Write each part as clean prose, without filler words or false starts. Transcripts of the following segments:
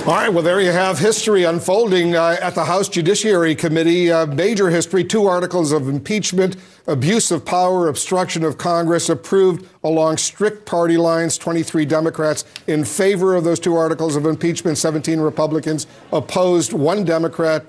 All right, well, there you have history unfolding at the House Judiciary Committee. Major history, 2 articles of impeachment, abuse of power, obstruction of Congress, approved along strict party lines. 23 Democrats in favor of those 2 articles of impeachment, 17 Republicans opposed, 1 Democrat,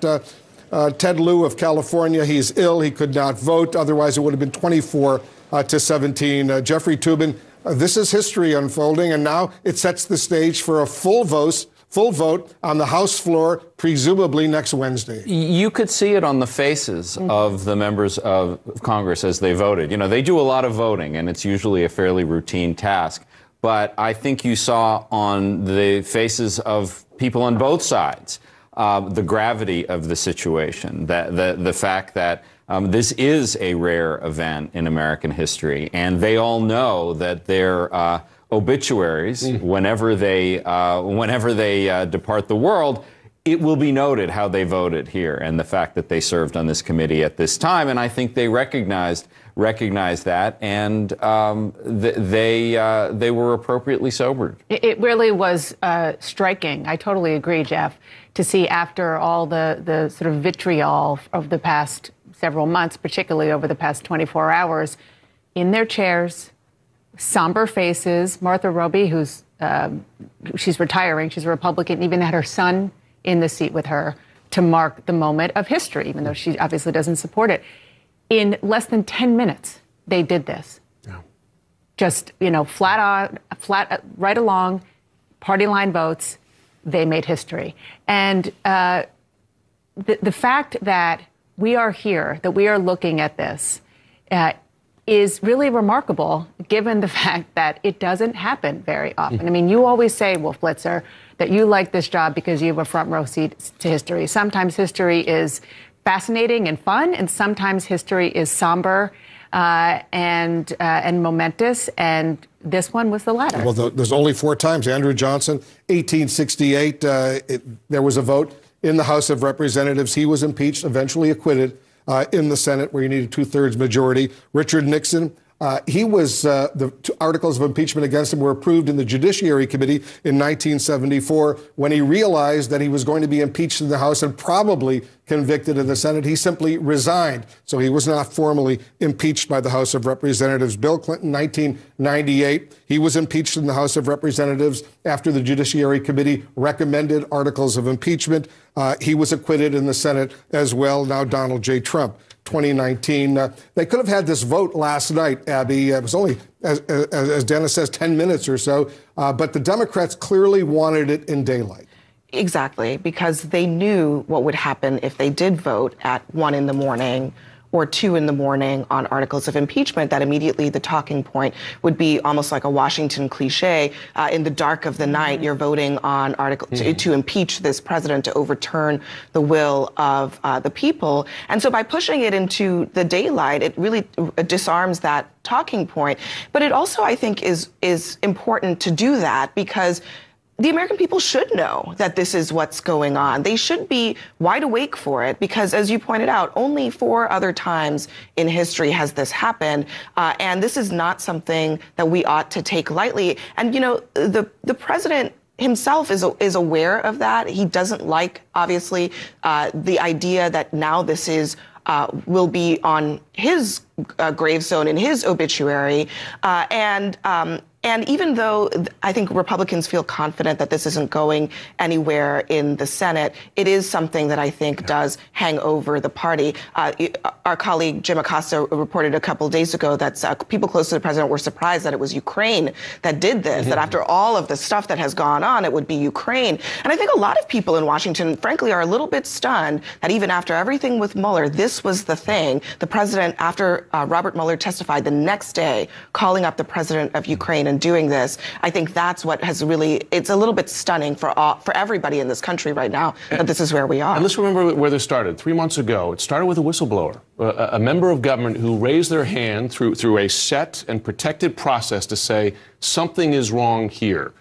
Ted Lieu of California. He's ill. He could not vote. Otherwise, it would have been 24 to 17. Jeffrey Toobin, this is history unfolding, and now it sets the stage for a full vote on the House floor, presumably next Wednesday. You could see it on the faces of the members of Congress as they voted. You know, they do a lot of voting, and it's usually a fairly routine task. But I think you saw on the faces of people on both sides the gravity of the situation, the fact that this is a rare event in American history, and they all know that their obituaries, whenever they depart the world, it will be noted how they voted here and the fact that they served on this committee at this time. And I think they recognized that, and they were appropriately sobered. It really was striking. I totally agree, Jeff, to see after all the sort of vitriol of the past several months, particularly over the past 24 hours, in their chairs, somber faces. Martha Roby, she's retiring, she's a Republican, even had her son in the seat with her to mark the moment of history, even though she obviously doesn't support it. In less than 10 minutes, they did this. Yeah. Just, flat right along, party line votes, they made history. And the fact that we are here, that we are looking at this, is really remarkable, given the fact that it doesn't happen very often. I mean, you always say, Wolf Blitzer, that you like this job because you have a front row seat to history. Sometimes history is fascinating and fun, and sometimes history is somber and momentous, and this one was the latter. Well, there's only 4 times. Andrew Johnson, 1868, there was a vote in the House of Representatives. He was impeached, eventually acquitted. In the Senate, where you need a 2/3 majority. Richard Nixon, the 2 articles of impeachment against him were approved in the Judiciary Committee in 1974. When he realized that he was going to be impeached in the House and probably convicted in the Senate, he simply resigned. So he was not formally impeached by the House of Representatives. Bill Clinton, 1998, he was impeached in the House of Representatives after the Judiciary Committee recommended articles of impeachment. He was acquitted in the Senate as well. Now Donald J. Trump, 2019. They could have had this vote last night, Abby. It was only, as Dennis says, 10 minutes or so. But the Democrats clearly wanted it in daylight. Exactly, because they knew what would happen if they did vote at 1 in the morning or 2 in the morning on articles of impeachment, that immediately the talking point would be almost like a Washington cliche. In the dark of the night, you're voting on to impeach this president, to overturn the will of the people. And so by pushing it into the daylight, it really disarms that talking point. But it also, I think, is important to do that because the American people should know that this is what's going on. They should be wide awake for it because, as you pointed out, only 4 other times in history has this happened. And this is not something that we ought to take lightly. And, the president himself is aware of that. He doesn't like, obviously, the idea that now this will be on his gravestone in his obituary. And even though I think Republicans feel confident that this isn't going anywhere in the Senate, it is something that I think does hang over the party. Our colleague Jim Acosta reported a couple of days ago that people close to the president were surprised that it was Ukraine that did this, that after all of the stuff that has gone on, it would be Ukraine. And I think a lot of people in Washington, frankly, are a little bit stunned that even after everything with Mueller, this was the thing. The president, after Robert Mueller testified the next day, calling up the president of Ukraine and doing this, I think that's what has really, it's a little bit stunning for everybody in this country right now that this is where we are. And let's remember where this started. 3 months ago, it started with a whistleblower, a member of government who raised their hand through a set and protected process to say something is wrong here.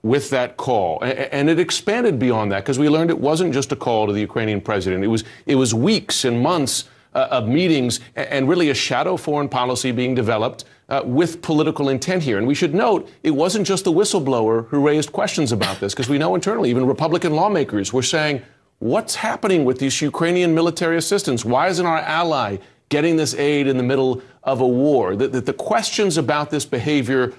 With that call. And it expanded beyond that because we learned it wasn't just a call to the Ukrainian president. It was weeks and months of meetings and really a shadow foreign policy being developed with political intent here. And we should note, it wasn't just the whistleblower who raised questions about this, because we know internally, even Republican lawmakers were saying, what's happening with this Ukrainian military assistance? Why isn't our ally getting this aid in the middle of a war? The questions about this behavior,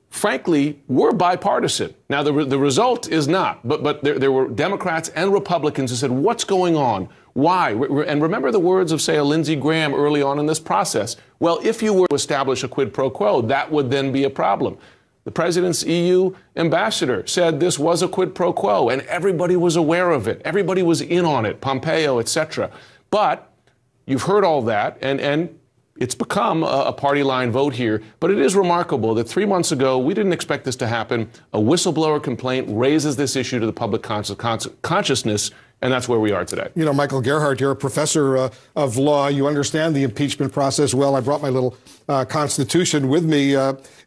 frankly, were bipartisan. Now, the result is not, but there were Democrats and Republicans who said, what's going on? Why? And remember the words of, say, a Lindsey Graham early on in this process. Well, if you were to establish a quid pro quo, that would then be a problem. The president's EU ambassador said this was a quid pro quo, and everybody was aware of it. Everybody was in on it, Pompeo, etc. But you've heard all that, and it's become a party line vote here. But it is remarkable that 3 months ago, we didn't expect this to happen. A whistleblower complaint raises this issue to the public consciousness, and that's where we are today. You know, Michael Gerhardt, you're a professor of law. You understand the impeachment process well. I brought my little Constitution with me.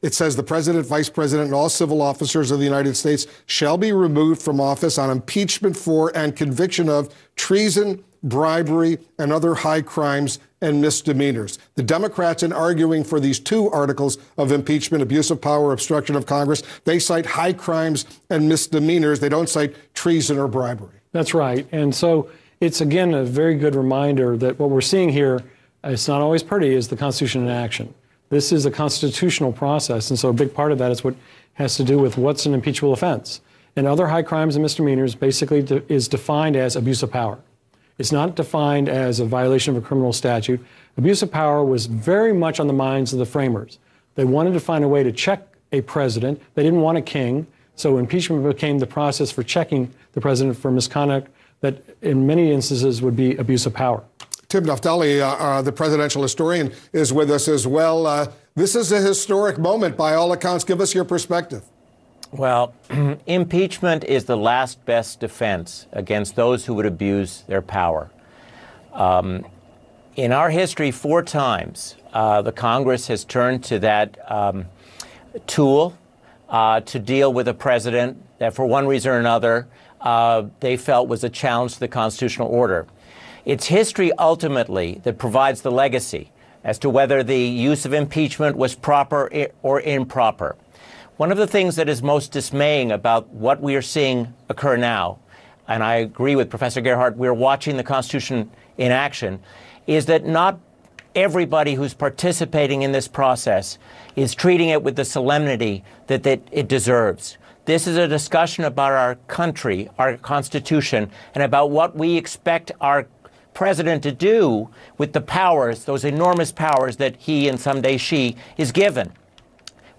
It says the president, vice president, and all civil officers of the United States shall be removed from office on impeachment for and conviction of treason, bribery, and other high crimes and misdemeanors. The Democrats, in arguing for these two articles of impeachment, abuse of power, obstruction of Congress, they cite high crimes and misdemeanors. They don't cite treason or bribery. That's right. And so it's, again, a very good reminder that what we're seeing here, it's not always pretty, is the Constitution in action. This is a constitutional process, and so a big part of that is what has to do with what's an impeachable offense. And other high crimes and misdemeanors basically is defined as abuse of power. It's not defined as a violation of a criminal statute. Abuse of power was very much on the minds of the framers. They wanted to find a way to check a president. They didn't want a king. So impeachment became the process for checking the president for misconduct that in many instances would be abuse of power. Tim Naftali, the presidential historian, is with us as well. This is a historic moment by all accounts. Give us your perspective. Well, impeachment is the last best defense against those who would abuse their power. In our history, 4 times, the Congress has turned to that tool to deal with a president that, for one reason or another, they felt was a challenge to the constitutional order. It's history, ultimately, that provides the legacy as to whether the use of impeachment was proper or improper. One of the things that is most dismaying about what we are seeing occur now, and I agree with Professor Gerhardt, we're watching the Constitution in action, is that not everybody who's participating in this process is treating it with the solemnity that it deserves. This is a discussion about our country, our Constitution, and about what we expect our president to do with the powers, those enormous powers that he and someday she is given.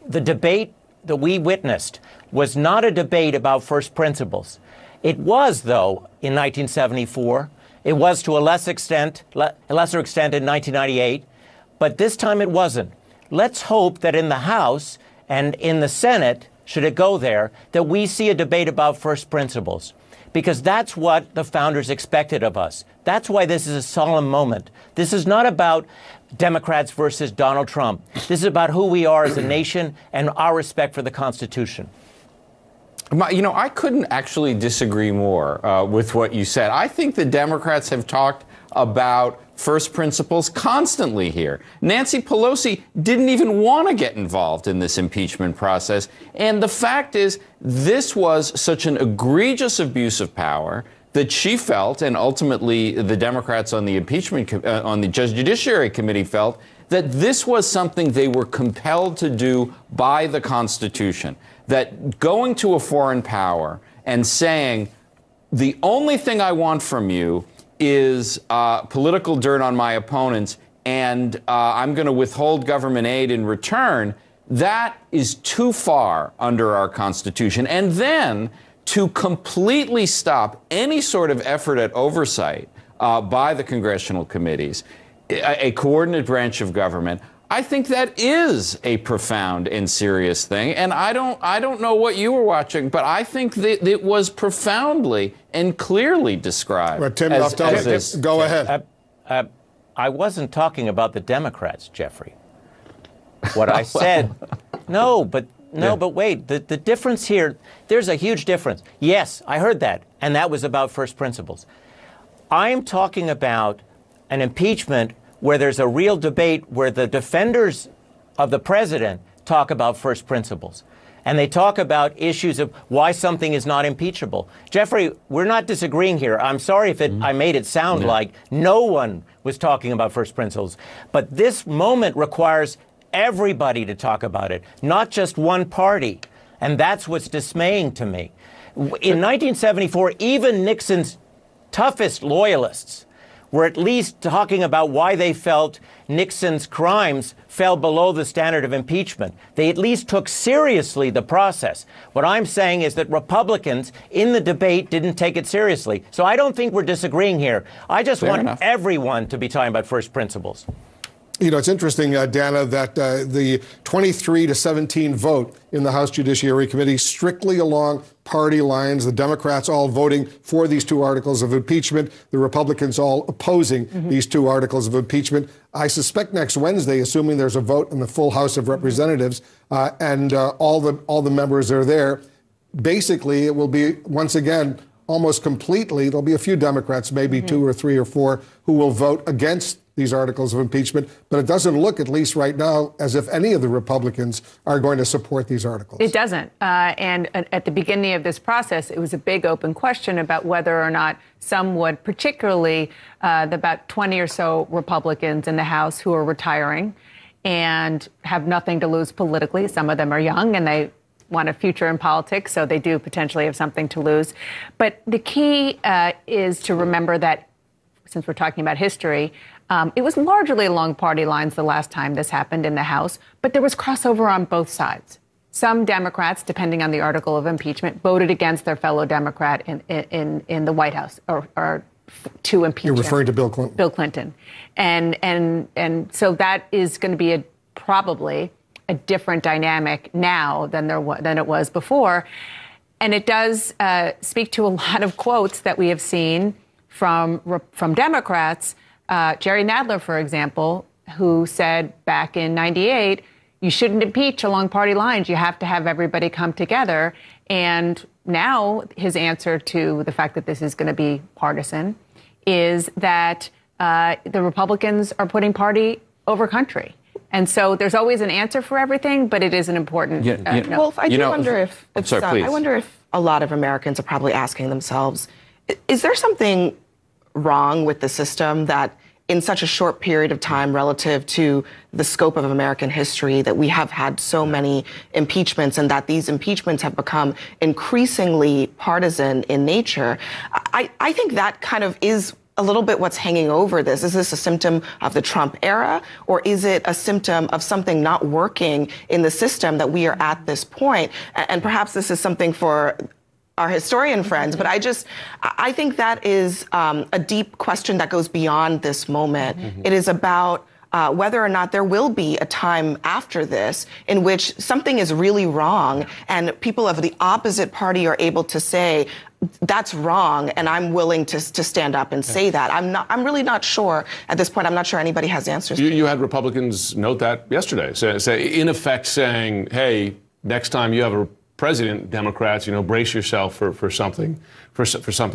The debate that we witnessed was not a debate about first principles. It was, though, in 1974. It was to a lesser extent in 1998, but this time it wasn't. Let's hope that in the House and in the Senate, should it go there, that we see a debate about first principles, because that's what the founders expected of us. That's why this is a solemn moment. This is not about Democrats versus Donald Trump. This is about who we are as a nation and our respect for the Constitution. You know, I couldn't actually disagree more with what you said. I think the Democrats have talked about first principles constantly here. Nancy Pelosi didn't even want to get involved in this impeachment process. And the fact is, this was such an egregious abuse of power that she felt, and ultimately the Democrats on the impeachment, on the Judiciary Committee felt, that this was something they were compelled to do by the Constitution. That going to a foreign power and saying, the only thing I want from you is political dirt on my opponents, and I'm going to withhold government aid in return, that is too far under our Constitution. And then to completely stop any sort of effort at oversight by the congressional committees, a coordinate branch of government, I think that is a profound and serious thing. And I don't know what you were watching, but I think that it was profoundly and clearly described. Well, Tim, go ahead. I wasn't talking about the Democrats, Jeffrey. What I said, but wait, the difference here, there's a huge difference. Yes, I heard that, and that was about first principles. I'm talking about an impeachment where there's a real debate where the defenders of the president talk about first principles. And they talk about issues of why something is not impeachable. Jeffrey, we're not disagreeing here. I'm sorry if I made it sound like no one was talking about first principles. But this moment requires everybody to talk about it, not just one party. And that's what's dismaying to me. In 1974, even Nixon's toughest loyalists were at least talking about why they felt Nixon's crimes fell below the standard of impeachment. They at least took seriously the process. What I'm saying is that Republicans in the debate didn't take it seriously. So I don't think we're disagreeing here. I just want everyone to be talking about first principles. You know, it's interesting, Dana, that the 23-17 vote in the House Judiciary Committee strictly along party lines, the Democrats all voting for these two articles of impeachment, the Republicans all opposing these two articles of impeachment. I suspect next Wednesday, assuming there's a vote in the full House of Representatives and all the members are there, basically it will be, once again, almost completely, there'll be a few Democrats, maybe 2 or 3 or 4, who will vote against these articles of impeachment, but it doesn't look, at least right now, as if any of the Republicans are going to support these articles. It doesn't. And at the beginning of this process, it was a big open question about whether or not some would, particularly the about 20 or so Republicans in the House who are retiring and have nothing to lose politically. Some of them are young and they want a future in politics, so they do potentially have something to lose. But the key is to remember that, since we're talking about history, it was largely along party lines the last time this happened in the House, but there was crossover on both sides. Some Democrats, depending on the article of impeachment, voted against their fellow Democrat in the White House or to impeach him. You're referring to Bill Clinton. Bill Clinton. And so that is going to be probably a different dynamic now than it was before. And it does speak to a lot of quotes that we have seen from Democrats. Jerry Nadler, for example, who said back in '98, you shouldn't impeach along party lines. You have to have everybody come together. And now his answer to the fact that this is going to be partisan is that the Republicans are putting party over country. And so there's always an answer for everything, but it is an important. Well, I wonder if I wonder if a lot of Americans are probably asking themselves, is there something wrong with the system that in such a short period of time relative to the scope of American history that we have had so many impeachments and that these impeachments have become increasingly partisan in nature? I think that kind of is a little bit what's hanging over this. Is this a symptom of the Trump era, or is it a symptom of something not working in the system that we are at this point? And perhaps this is something for our historian friends, but I think that is a deep question that goes beyond this moment. It is about whether or not there will be a time after this in which something is really wrong and people of the opposite party are able to say, that's wrong, and I'm willing to stand up and say that. I'm really not sure at this point. I'm not sure anybody has answers. You had Republicans note that yesterday, say in effect saying, hey, next time you have a president, Democrats, brace yourself for something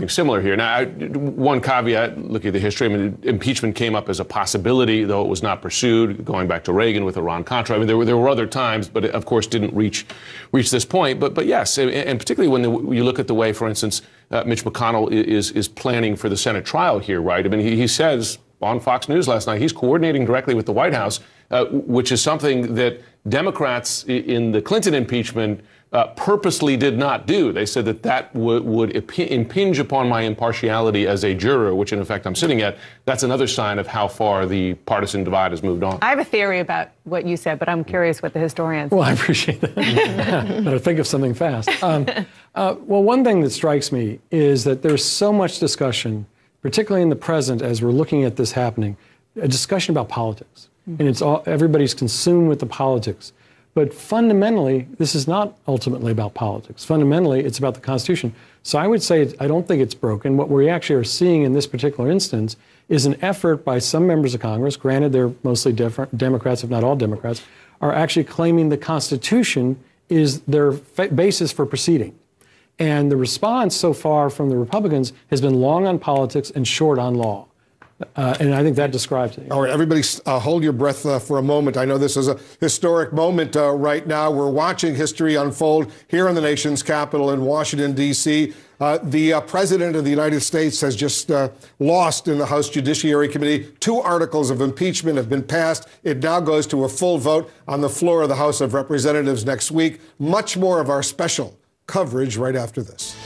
similar here. Now, one caveat, looking at the history, impeachment came up as a possibility, though it was not pursued, going back to Reagan with Iran-Contra. There were other times, but it, of course, didn't reach this point. But yes, and particularly when you look at the way, for instance, Mitch McConnell is planning for the Senate trial here, right? He says on Fox News last night, he's coordinating directly with the White House, which is something that Democrats in the Clinton impeachment purposely did not do. They said that would impinge upon my impartiality as a juror, which in effect I'm sitting at. That's another sign of how far the partisan divide has moved on. I have a theory about what you said, but I'm curious what the historians. Well, I appreciate that. Better think of something fast. Well, one thing that strikes me is that there's so much discussion, particularly in the present, as we're looking at this happening, a discussion about politics. And everybody's consumed with the politics. But fundamentally, this is not ultimately about politics. Fundamentally, it's about the Constitution. So I would say I don't think it's broken. What we actually are seeing in this particular instance is an effort by some members of Congress, granted they're mostly Democrats, if not all Democrats, are actually claiming the Constitution is their basis for proceeding. And the response so far from the Republicans has been long on politics and short on law. And I think that describes it. All right, everybody hold your breath for a moment. I know this is a historic moment right now. We're watching history unfold here in the nation's capital in Washington, D.C. The President of the United States has just lost in the House Judiciary Committee. 2 articles of impeachment have been passed. It now goes to a full vote on the floor of the House of Representatives next week. Much more of our special coverage right after this.